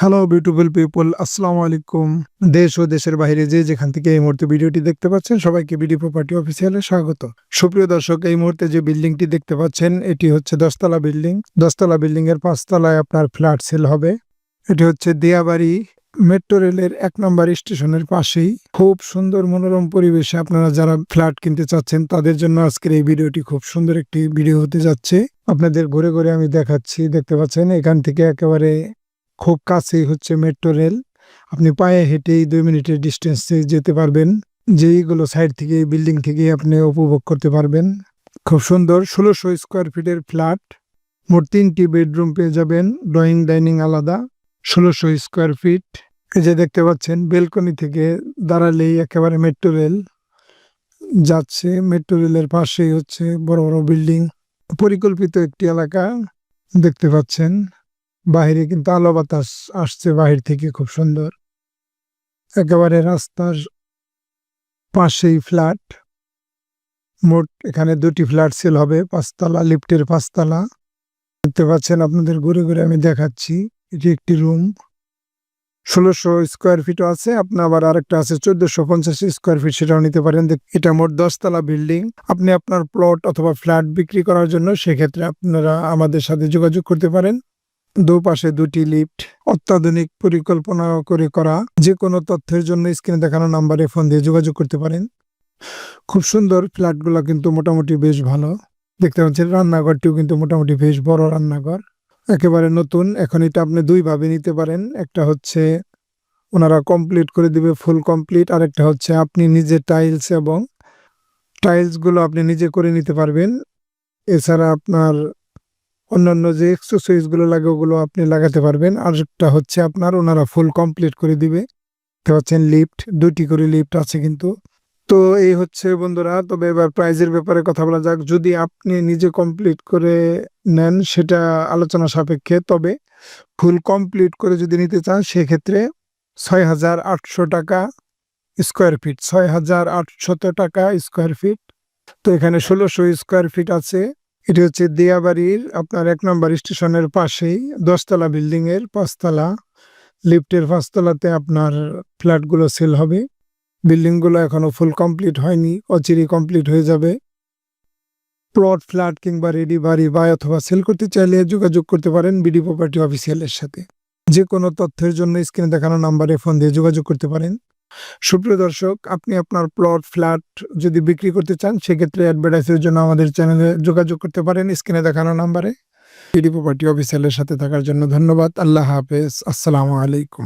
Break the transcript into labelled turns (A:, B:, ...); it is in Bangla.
A: হ্যালো বিউটিফুল পিপল, আসসালামু আলাইকুম। দেশ ও দেশের বাইরে যে যেখান থেকে এই মুহূর্তে ভিডিওটি দেখতে পাচ্ছেন, সবাইকে বিডি প্রপার্টি অফিসিয়ালে স্বাগত। সুপ্রিয় দর্শক, এই মুহূর্তে যে বিল্ডিংটি দেখতে পাচ্ছেন এটি হচ্ছে 10 তলা বিল্ডিং। 10 তলা বিল্ডিং এর 5 তলায় আপনার ফ্ল্যাট সেল হবে। এটি হচ্ছে দিয়াবাড়ি মেট্রো রেলের 1 নম্বর স্টেশনের পাশেই। খুব সুন্দর মনোরম পরিবেশে আপনারা যারা ফ্ল্যাট কিনতে চাচ্ছেন তাদের জন্য আজকের এই ভিডিওটি খুব সুন্দর একটি ভিডিও হতে যাচ্ছে। আপনাদের ঘুরে ঘুরে আমি দেখাচ্ছি। দেখতে পাচ্ছেন এখান থেকে একেবারে খুব কাছেই হচ্ছে মেট্রো রেল। আপনি পায়ে হেঁটেই 2 মিনিটের ডিস্টেন্সে যেতে পারবেন। যেইগুলো সাইড থেকে বিল্ডিং থেকে আপনি উপভোগ করতে পারবেন। খুব সুন্দর 1600 স্কোয়ার ফিটের ফ্ল্যাট। মোট 3টি বেডরুম পেয়ে যাবেন, ড্রয়িং ডাইনিং আলাদা। 1600 স্কোয়ার ফিট। এই যে দেখতে পাচ্ছেন বেলকনি থেকে দাঁড়ালেই একেবারে মেট্রো রেল যাচ্ছে। মেট্রো রেলের পাশেই হচ্ছে বড় বড় বিল্ডিং। পরিকল্পিত একটি এলাকা দেখতে পাচ্ছেন। বাইরে কিন্তু আলো বাতাস আসছে বাহির থেকে, খুব সুন্দর। একেবারে রাস্তার পাশেই ফ্ল্যাট। মোট এখানে 2টি ফ্ল্যাট সেল হবে, 5 তলা, লিফটের 5 তলা। দেখতে পাচ্ছেন, আপনাদের ঘুরে ঘুরে আমি দেখাচ্ছি। এটি একটি রুম। 1600 স্কোয়ার ফিটও আছে, আপনার আবার আরেকটা আছে 1450 স্কোয়ার ফিট, সেটাও নিতে পারেন। এটা মোট 10 তলা বিল্ডিং। আপনি আপনার প্লট অথবা ফ্ল্যাট বিক্রি করার জন্য সেক্ষেত্রে আপনারা আমাদের সাথে যোগাযোগ করতে পারেন। দুপাশে 2টি লিফট, অত্যাধুনিক পরিকল্পনা করে করা। যে কোনো তথ্যের জন্য স্ক্রিনে দেখানো নাম্বারে ফোন দিয়ে যোগাযোগ করতে পারেন। খুব সুন্দর ফ্ল্যাটগুলো কিন্তু মোটামুটি বেশ ভালো। দেখতে পাচ্ছেন রান্নাঘরটিও কিন্তু মোটামুটি বেশ বড় রান্নাঘর, একেবারে নতুন। এখন এটা আপনি 2 ভাবে নিতে পারেন। একটা হচ্ছে ওনারা কমপ্লিট করে দিবে, ফুল কমপ্লিট। আর একটা হচ্ছে আপনি নিজে টাইলস এবং টাইলসগুলো আপনি নিজে করে নিতে পারবেন। এছাড়া আপনার অন্যান্য যে এক্সেসরিজ গুলো লাগে ওগুলো আপনি লাগাতে পারবেন। আর একটা হচ্ছে আপনার ওনারা ফুল কমপ্লিট করে দিবে। দেখতে পাচ্ছেন লিফট, 2টি করে লিফট আছে কিন্তু। তো এই হচ্ছে বন্ধুরা। তবে এবার প্রাইজের ব্যাপারে কথা বলা যাক। যদি আপনি নিজে কমপ্লিট করে নেন সেটা আলোচনা সাপেক্ষে, তবে ফুল কমপ্লিট করে যদি নিতে চান সেক্ষেত্রে 6800 টাকা স্কোয়ার ফিট। 6800 টাকা স্কোয়ার ফিট। তো এখানে 1600 স্কোয়ার ফিট আছে। এটি হচ্ছে দিয়াবাড়ির আপনার 1 নম্বর স্টেশনের পাশেই 10 তলা বিল্ডিং এর 5 তলা, লিফটের 5 তলাতে আপনার ফ্ল্যাটগুলো সেল হবে। বিল্ডিংগুলো এখনো ফুল কমপ্লিট হয়নি, অচিরেই কমপ্লিট হয়ে যাবে। প্লট, ফ্ল্যাট কিংবা রেডি বাড়ি বাই অথবা সেল করতে চাইলে যোগাযোগ করতে পারেন বিডি প্রপার্টি অফিসিয়ালের সাথে। যে কোনো তথ্যের জন্য স্ক্রিনে দেখানো নাম্বারে ফোন দিয়ে যোগাযোগ করতে পারেন। সুপ্রিয় দর্শক, আপনি আপনার প্লট, ফ্ল্যাট যদি বিক্রি করতে চান সেক্ষেত্রে অ্যাডভার্টাইজের জন্য আমাদের চ্যানেলে যোগাযোগ করতে পারেন স্ক্রিনে দেখানো নাম্বারে। বিডি প্রপার্টি অফিসিয়ালের সাথে থাকার জন্য ধন্যবাদ। আল্লাহ হাফেজ, আসসালামু আলাইকুম।